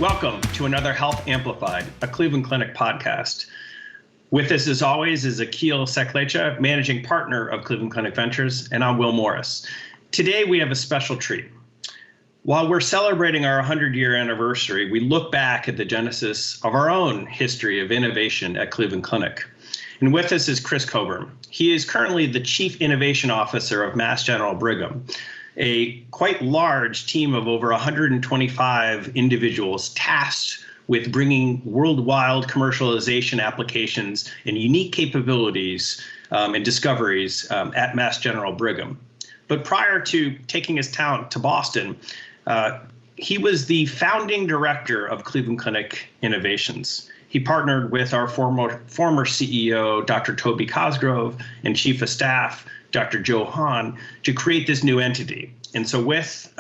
Welcome to another Health Amplified, a Cleveland Clinic podcast. With us, as always, is Akhil Saklecha, managing partner of Cleveland Clinic Ventures, and I'm Will Morris. Today, we have a special treat. While we're celebrating our 100-year anniversary, we look back at the genesis of our own history of innovation at Cleveland Clinic. And with us is Chris Coburn. He is currently the Chief Innovation Officer of Mass General Brigham, a quite large team of over 125 individuals tasked with bringing worldwide commercialization applications and unique capabilities and discoveries at Mass General Brigham. But prior to taking his talent to Boston, he was the founding director of Cleveland Clinic Innovations. He partnered with our former CEO, Dr. Toby Cosgrove, and Chief of Staff, Dr. Joe Hahn, to create this new entity. And so with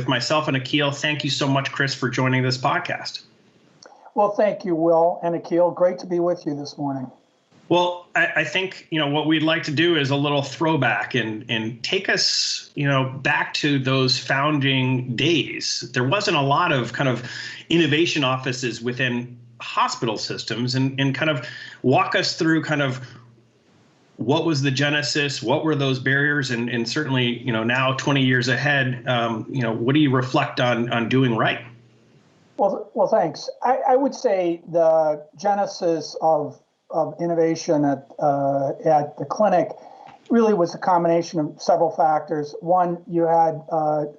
myself and Akhil, thank you so much, Chris, for joining this podcast. Well, thank you, Will and Akhil. Great to be with you this morning. Well, I think, what we'd like to do is a little throwback and take us, back to those founding days. There wasn't a lot of kind of innovation offices within hospital systems, and kind of walk us through kind of what was the genesis, what were those barriers, and certainly, now 20 years ahead, what do you reflect on doing right? Well, thanks. I would say the genesis of innovation at the clinic really was a combination of several factors. One, you had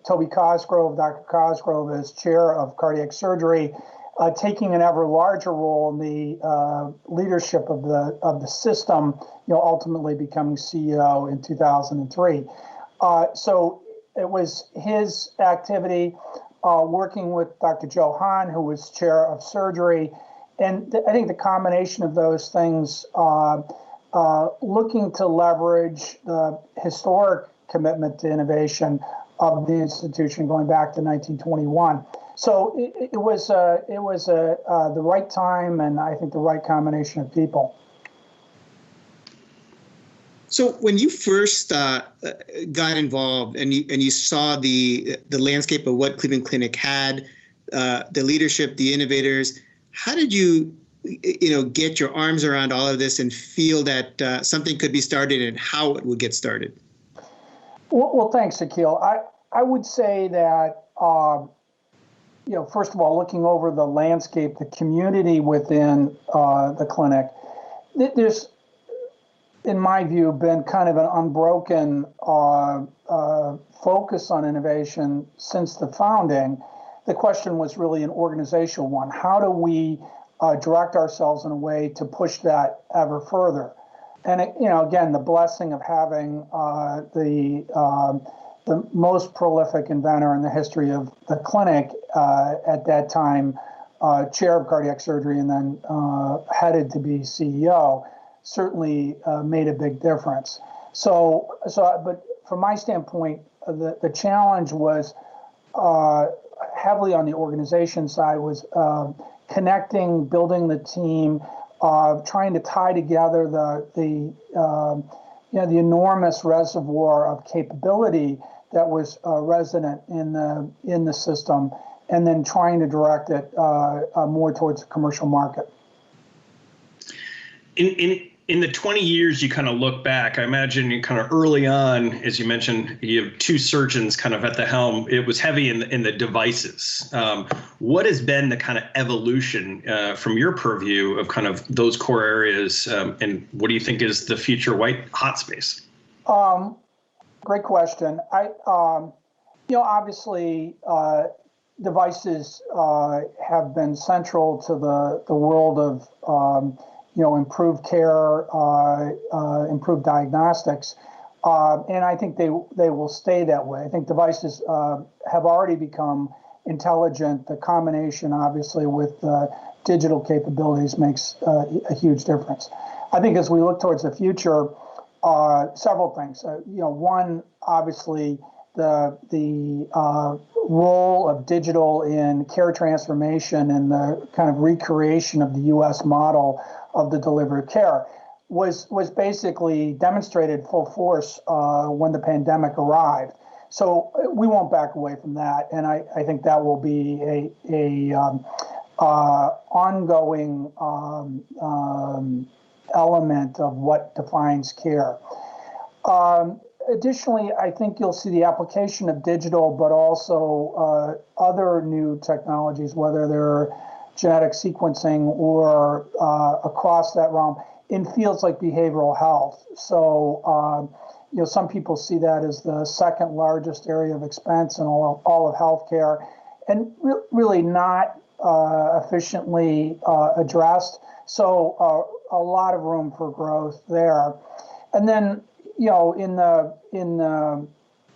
Toby Cosgrove, Dr. Cosgrove, as chair of cardiac surgery, taking an ever larger role in the leadership of the system, ultimately becoming CEO in 2003. So it was his activity working with Dr. Joe Hahn, who was chair of surgery. And I think the combination of those things, looking to leverage the historic commitment to innovation of the institution going back to 1921. So it was the right time, and I think the right combination of people. So when you first got involved and you saw the landscape of what Cleveland Clinic had, the leadership, the innovators, how did you get your arms around all of this and feel that something could be started and how it would get started? Well, thanks, Akhil. I would say that first of all, looking over the landscape, the community within the clinic, there's, in my view, been kind of an unbroken focus on innovation since the founding. The question was really an organizational one. How do we direct ourselves in a way to push that ever further? And again, the blessing of having the most prolific inventor in the history of the clinic at that time, chair of cardiac surgery, and then headed to be CEO, certainly made a big difference. But from my standpoint, the challenge was heavily on the organization side, was connecting, building the team, trying to tie together the enormous reservoir of capability that was resident in the system, and then trying to direct it more towards the commercial market. In the 20 years you kind of look back, I imagine you kind of early on, as you mentioned, you have two surgeons kind of at the helm. It was heavy in the devices. What has been the kind of evolution from your purview of kind of those core areas, and what do you think is the future hot space? Great question. Obviously, devices have been central to the world of improved care, improved diagnostics, and I think they will stay that way. I think devices have already become intelligent. The combination, obviously, with digital capabilities makes a huge difference. I think as we look towards the future, several things. One, obviously, the role of digital in care transformation and the kind of recreation of the U.S. model of the delivery of care was basically demonstrated full force when the pandemic arrived. So we won't back away from that, and I think that will be a ongoing element of what defines care. Additionally, I think you'll see the application of digital, but also other new technologies, whether they're genetic sequencing or across that realm, in fields like behavioral health. So, some people see that as the second largest area of expense in all of healthcare, and really not efficiently addressed. So, a lot of room for growth there. And then, in the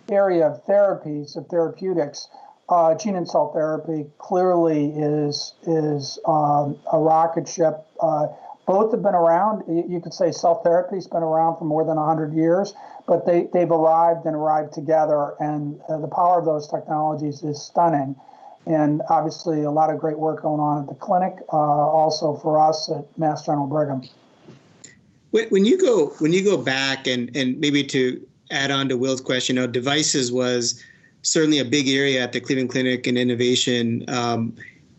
area of therapies, of therapeutics, gene and cell therapy clearly is a rocket ship. Both have been around. You could say cell therapy's been around for more than 100 years, but they've arrived together, and the power of those technologies is stunning. And obviously, a lot of great work going on at the clinic, also for us at Mass General Brigham. When you go back and maybe to add on to Will's question, devices was certainly a big area at the Cleveland Clinic and innovation.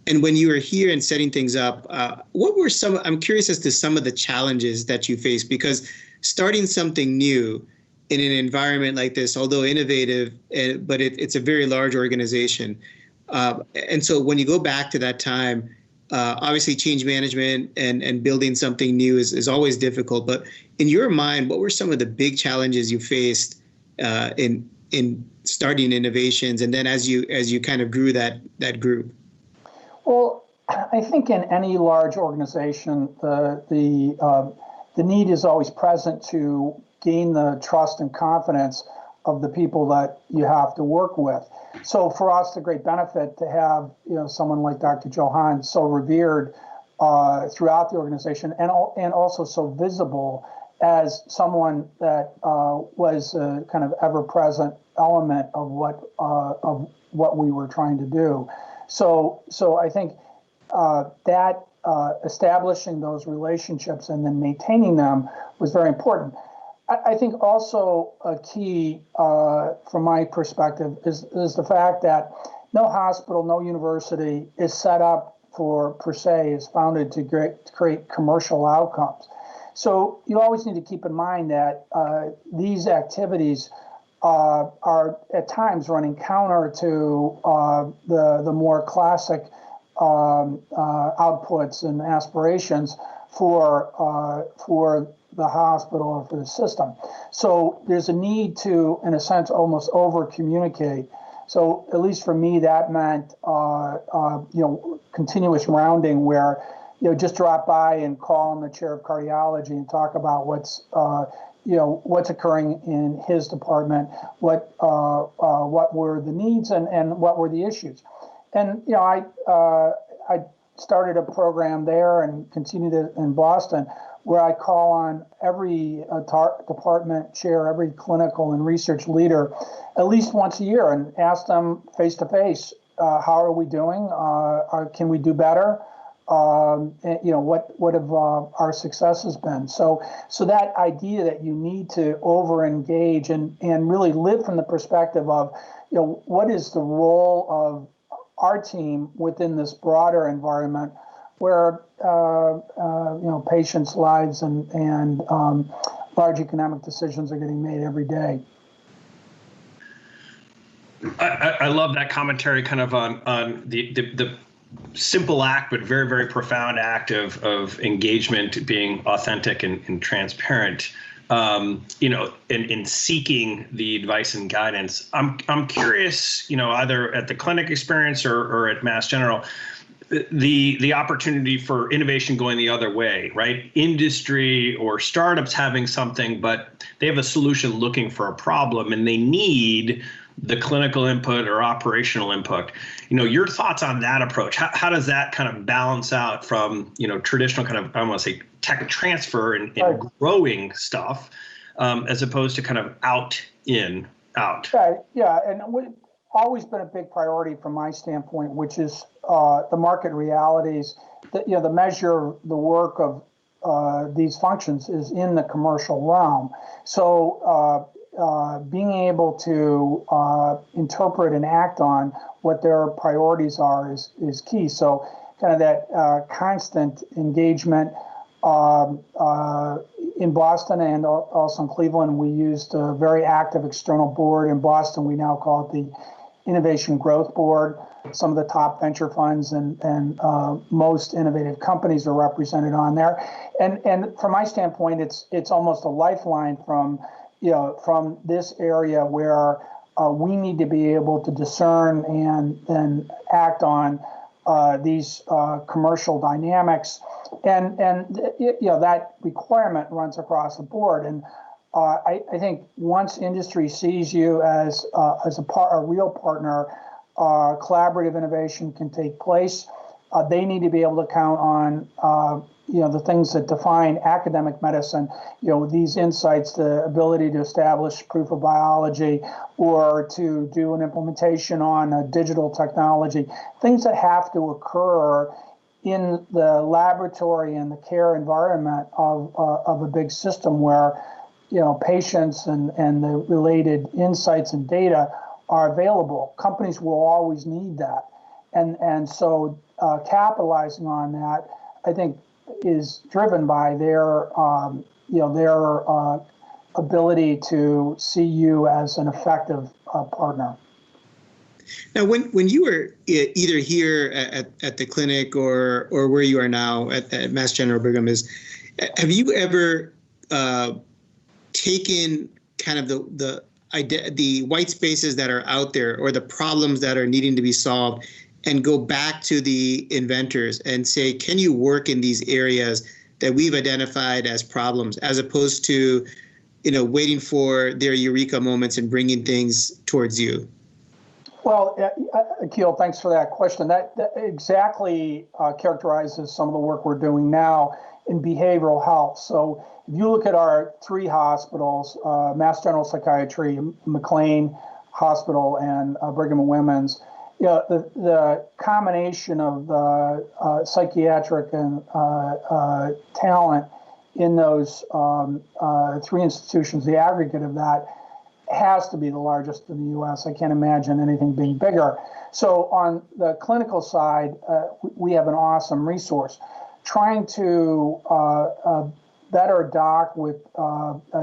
And when you were here and setting things up, what were I'm curious as to some of the challenges that you faced, because starting something new in an environment like this, although innovative, but it's a very large organization. And so when you go back to that time, obviously change management and building something new is always difficult. But in your mind, what were some of the big challenges you faced in starting innovations, and then as you kind of grew that group? Well, I think in any large organization, the need is always present to gain the trust and confidence of the people that you have to work with. So for us, the great benefit to have someone like Dr. Johan, so revered throughout the organization, and also so visible as someone that was a kind of ever-present element of what we were trying to do. So I think that establishing those relationships and then maintaining them was very important. I think also a key, from my perspective, is the fact that no hospital, no university is set up is founded to create commercial outcomes. So you always need to keep in mind that these activities are at times running counter to the more classic outputs and aspirations for the hospital or for the system. So there's a need to, in a sense, almost over-communicate. So at least for me, that meant continuous rounding, where just drop by and call on the chair of cardiology and talk about what's occurring in his department, what were the needs and what were the issues. And I started a program there and continued it in Boston, where I call on every department chair, every clinical and research leader at least once a year and ask them face to face, how are we doing? Can we do better? What have our successes been? So that idea that you need to over-engage and really live from the perspective of, what is the role of our team within this broader environment where patients' lives and large economic decisions are getting made every day. I love that commentary, kind of on the simple act, but very, very profound act of engagement, being authentic and transparent. In seeking the advice and guidance. I'm curious, either at the clinic experience or at Mass General, the opportunity for innovation going the other way, right? Industry or startups having something, but they have a solution looking for a problem, and they need the clinical input or operational input. Your thoughts on that approach? How does that kind of balance out from, traditional kind of, I want to say, tech transfer and growing stuff, as opposed to kind of out. Right. Yeah. And we've always been a big priority from my standpoint, which is the market realities. The measure of the work of these functions is in the commercial realm. So being able to interpret and act on what their priorities are is key. So kind of that constant engagement. In Boston and also in Cleveland, we used a very active external board. In Boston, we now call it the Innovation Growth Board. Some of the top venture funds and most innovative companies are represented on there. And from my standpoint, it's almost a lifeline from this area where we need to be able to discern and act on these commercial dynamics, and that requirement runs across the board. And I think once industry sees you as a real partner, collaborative innovation can take place. They need to be able to count on the things that define academic medicine, these insights, the ability to establish proof of biology or to do an implementation on a digital technology, things that have to occur in the laboratory and the care environment of a big system where, patients and the related insights and data are available. Companies will always need that. And so capitalizing on that, I think, is driven by their ability to see you as an effective partner. Now, when you were either here at the clinic or where you are now at Mass General Brigham, have you ever taken kind of the white spaces that are out there or the problems that are needing to be solved and go back to the inventors and say, can you work in these areas that we've identified as problems, as opposed to, waiting for their eureka moments and bringing things towards you? Well, Akhil, thanks for that question. That exactly characterizes some of the work we're doing now in behavioral health. So if you look at our three hospitals, Mass General Psychiatry, McLean Hospital, and Brigham and Women's, the combination of psychiatric and talent in those three institutions, the aggregate of that, has to be the largest in the U.S. I can't imagine anything being bigger. So on the clinical side, we have an awesome resource. Trying to better dock with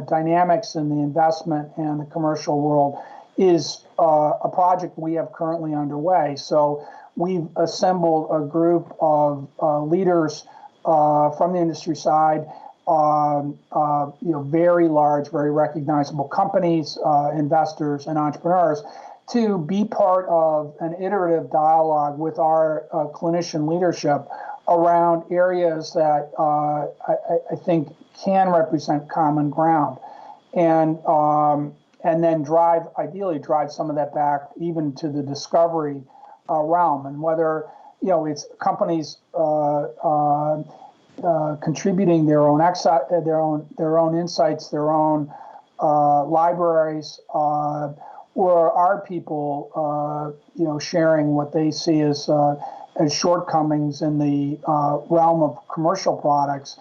dynamics in the investment and the commercial world is a project we have currently underway. So we've assembled a group of leaders from the industry side, very large, very recognizable companies, investors, and entrepreneurs, to be part of an iterative dialogue with our clinician leadership around areas that I think can represent common ground, and then ideally drive some of that back even to the discovery realm, and whether it's companies contributing their own insights, their own libraries, or our people, sharing what they see as shortcomings in the realm of commercial products.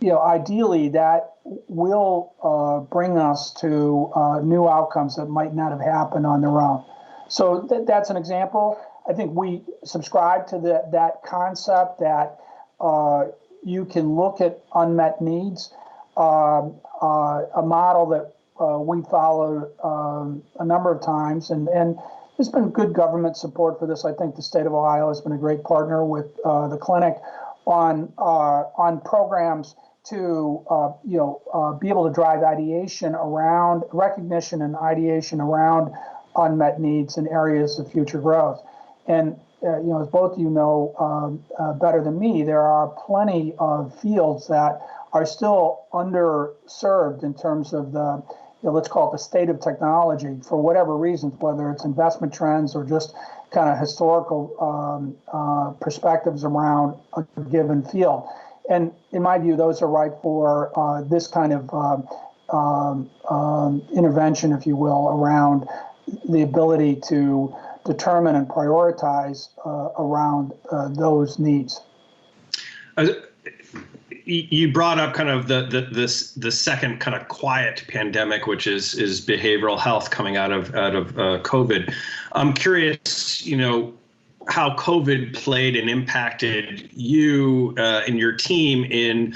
Ideally, that will bring us to new outcomes that might not have happened on their own. So that's an example. I think we subscribe to that concept that you can look at unmet needs. A model that we followed a number of times, and there's been good government support for this. I think the state of Ohio has been a great partner with the clinic on programs to be able to drive ideation around recognition and ideation around unmet needs and areas of future growth. And as both of you know better than me, there are plenty of fields that are still underserved in terms of the, let's call it the state of technology for whatever reasons, whether it's investment trends or just kind of historical perspectives around a given field. And in my view, those are ripe for this kind of intervention, if you will, around the ability to determine and prioritize around those needs. you brought up kind of the second kind of quiet pandemic, which is behavioral health coming out of COVID. I'm curious, how COVID played and impacted you and your team in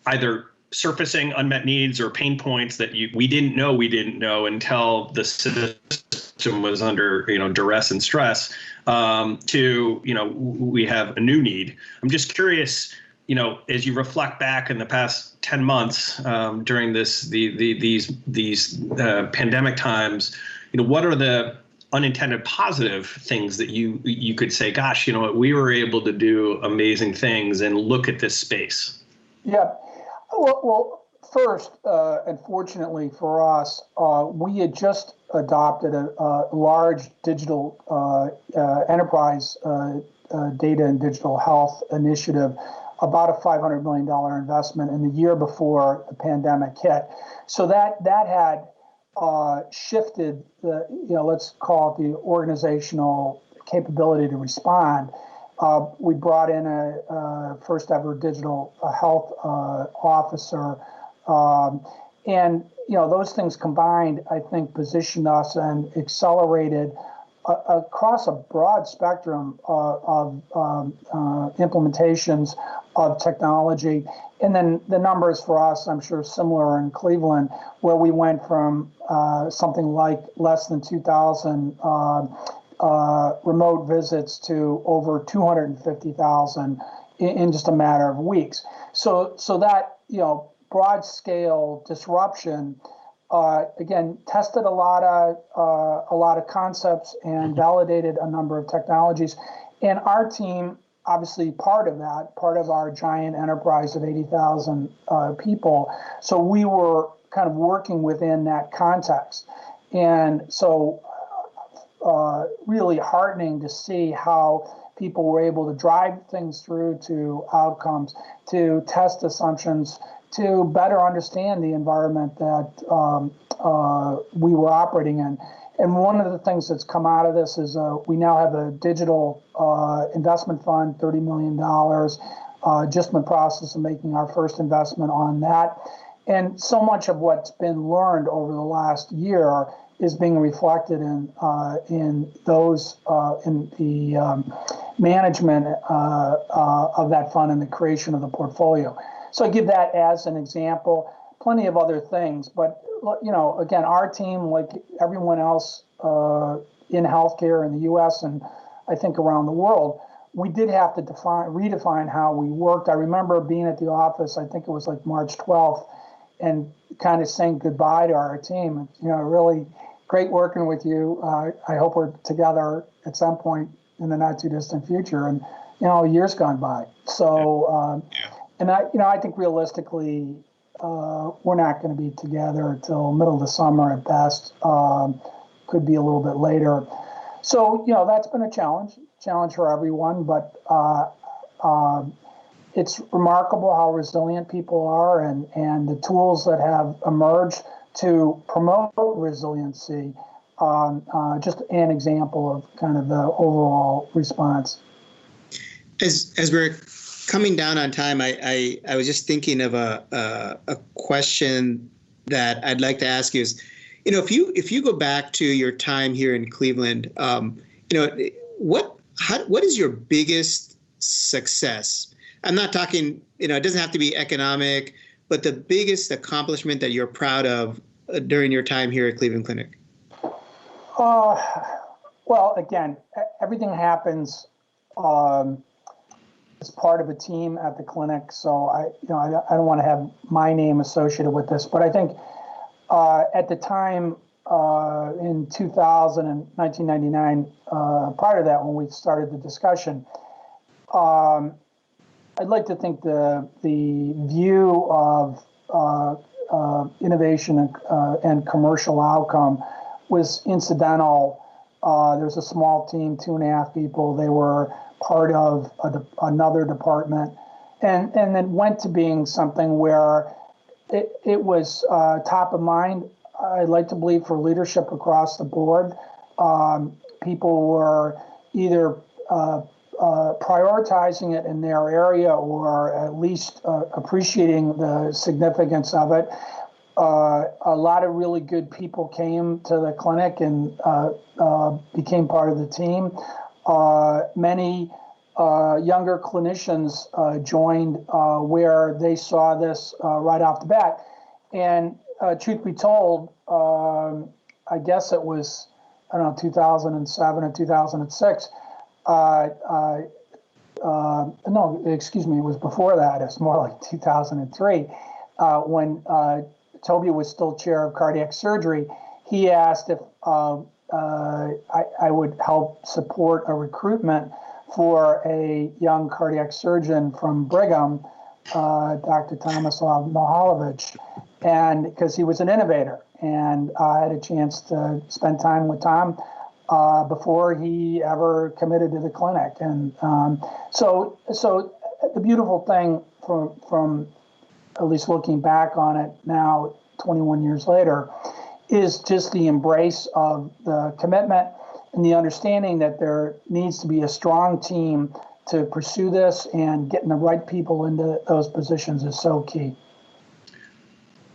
either surfacing unmet needs or pain points that we didn't know until the system was under duress and stress. We have a new need. I'm just curious, as you reflect back in the past 10 months during these pandemic times, what are the unintended positive things that you could say, gosh, we were able to do amazing things and look at this space? Yeah. Well, first, unfortunately for us, we had just adopted a large digital enterprise data and digital health initiative, about a $500 million investment in the year before the pandemic hit. So that had shifted the, let's call it the organizational capability to respond. We brought in a first ever digital health officer, and those things combined, I think, positioned us and accelerated across a broad spectrum of implementations of technology. And then the numbers for us, I'm sure, similar in Cleveland, where we went from something like less than 2,000 remote visits to over 250,000 in just a matter of weeks. So that broad scale disruption again tested a lot of concepts and validated a number of technologies. And our team, obviously part of our giant enterprise of 80,000 people. So we were kind of working within that context. And so really heartening to see how people were able to drive things through to outcomes, to test assumptions, to better understand the environment that we were operating in. And one of the things that's come out of this is we now have a digital investment fund, $30 million, just in the process of making our first investment on that. And so much of what's been learned over the last year is being reflected in those in the management of that fund and the creation of the portfolio. So I give that as an example. Plenty of other things, but again, our team, like everyone else in healthcare in the U.S. and I think around the world, we did have to redefine how we worked. I remember being at the office, I think it was like March 12th, and kind of saying goodbye to our team. Really great working with you. I hope we're together at some point in the not too distant future. And a year's gone by. So, and I think realistically, we're not going to be together until middle of the summer at best. Could be a little bit later. So, that's been a challenge for everyone, but it's remarkable how resilient people are and the tools that have emerged to promote resiliency. Just an example of kind of the overall response. As we're coming down on time, I was just thinking of a question that I'd like to ask you is, if you go back to your time here in Cleveland, what is your biggest success? I'm not talking, it doesn't have to be economic, but the biggest accomplishment that you're proud of during your time here at Cleveland Clinic? Well, again, everything happens as part of a team at the clinic. So I don't want to have my name associated with this, but I think at the time in 2000 and 1999, prior to that, when we started the discussion, I'd like to think the view of innovation and commercial outcome was incidental. There's a small team, 2.5 people. They were part of another department, and then went to being something where it was top of mind. I'd like to believe for leadership across the board. People were either prioritizing it in their area, or at least appreciating the significance of it. A lot of really good people came to the clinic and became part of the team. Many younger clinicians joined where they saw this right off the bat. And truth be told, I guess it was, I don't know, 2007 or 2006. No, excuse me, it was before that. It's more like 2003 when Toby was still chair of cardiac surgery. He asked if I would help support a recruitment for a young cardiac surgeon from Brigham, Dr. Tomislav Mihaljevic, and because he was an innovator. And I had a chance to spend time with Tom before he ever committed to the clinic. And so the beautiful thing from at least looking back on it now, 21 years later, is just the embrace of the commitment and the understanding that there needs to be a strong team to pursue this, and getting the right people into those positions is so key.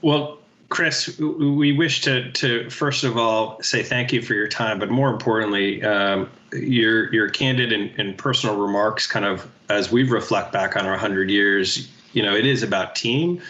Well, Chris, we wish to first of all say thank you for your time, but more importantly, your candid and personal remarks, kind of as we reflect back on our 100 years. It is about team.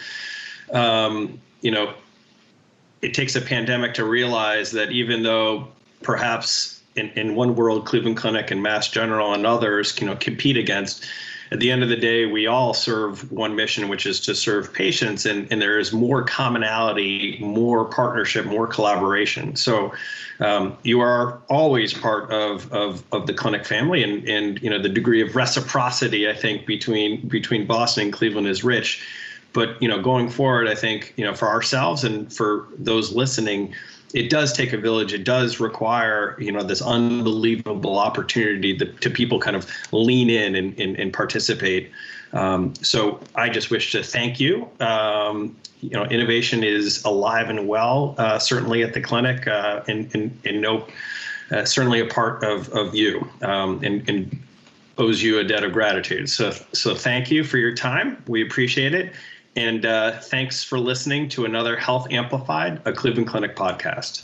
It takes a pandemic to realize that even though perhaps in one world, Cleveland Clinic and Mass General and others, compete against, at the end of the day, we all serve one mission, which is to serve patients, and there is more commonality, more partnership, more collaboration. So you are always part of the clinic family, and the degree of reciprocity, I think, between Boston and Cleveland is rich. But going forward, I think for ourselves and for those listening, it does take a village. It does require, this unbelievable opportunity to people kind of lean in and participate. So I just wish to thank you. Innovation is alive and well, certainly at the clinic, and certainly a part of you, and owes you a debt of gratitude. So thank you for your time. We appreciate it. And thanks for listening to another Health Amplified, a Cleveland Clinic podcast.